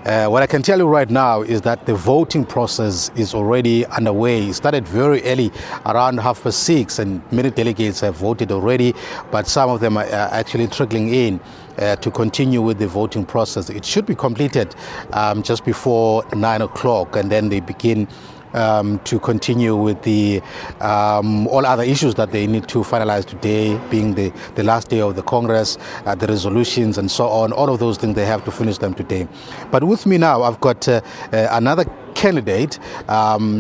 What I can tell you right now is that the voting process is already underway. It started very early, around 6:30, and many delegates have voted already, but some of them are actually trickling in to continue with the voting process. It should be completed just before 9 o'clock, and then they begin to continue with the all other issues that they need to finalize today, being the last day of the Congress, the resolutions and so on. All of those things, they have to finish them today. But with me now, I've got another candidate.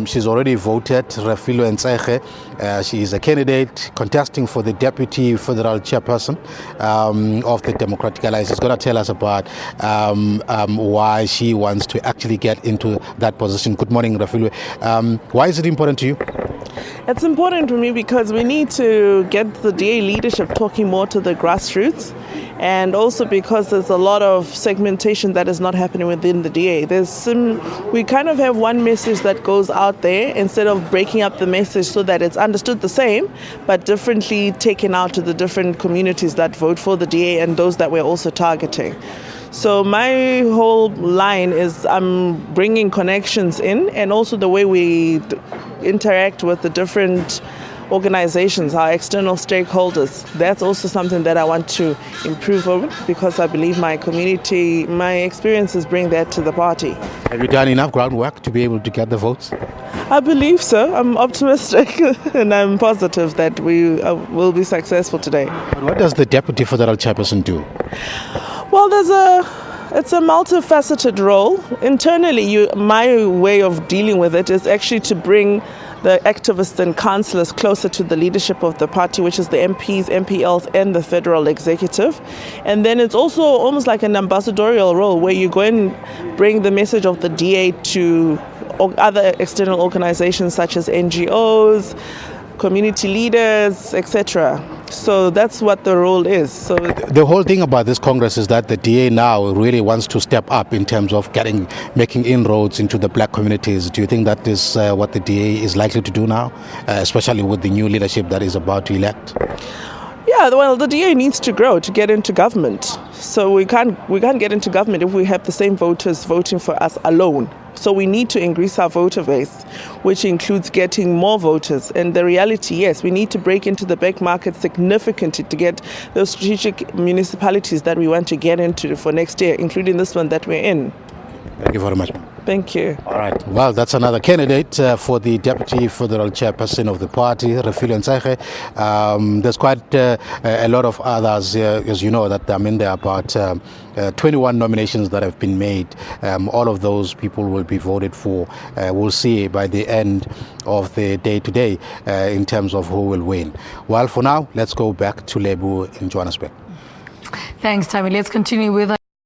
She's already voted, Refilwe Ntsege. She is a candidate contesting for the Deputy Federal Chairperson of the Democratic Alliance. She's going to tell us about why she wants to actually get into that position. Good morning, Refilwe. Why is it important to you? It's important to me because we need to get the DA leadership talking more to the grassroots, and also because there's a lot of segmentation that is not happening within the DA. We kind of have one message that goes out there instead of breaking up the message so that it's understood the same, but differently taken out to the different communities that vote for the DA and those that we're also targeting. So my whole line is I'm bringing connections in, and also the way we interact with the different organizations, our external stakeholders. That's also something that I want to improve on, because I believe my community, my experiences bring that to the party. Have you done enough groundwork to be able to get the votes? I believe so. I'm optimistic and I'm positive that we will be successful today. But what does the Deputy Federal Chairperson do? Well, it's a multifaceted role. Internally, my way of dealing with it is actually to bring the activists and councillors closer to the leadership of the party, which is the MPs, MPLs, and the federal executive. And then it's also almost like an ambassadorial role where you go and bring the message of the DA to other external organizations such as NGOs, community leaders, etc. So that's what the role is. So the whole thing about this Congress is that the DA now really wants to step up in terms of making inroads into the black communities. Do you think that is what the DA is likely to do now, especially with the new leadership that is about to elect? Yeah, well, the DA needs to grow to get into government. So we can't get into government if we have the same voters voting for us alone. So we need to increase our voter base, which includes getting more voters. And the reality, yes, we need to break into the back market significantly to get those strategic municipalities that we want to get into for next year, including this one that we're in. Thank you very much. Thank you. All right. Well, that's another candidate for the Deputy Federal Chairperson of the party, Refilwe Ntsege. There's quite a lot of others, as you know, that there are about 21 nominations that have been made. All of those people will be voted for. We'll see by the end of the day today in terms of who will win. Well, for now, let's go back to Lebu in Johannesburg. Thanks, Thami. Let's continue with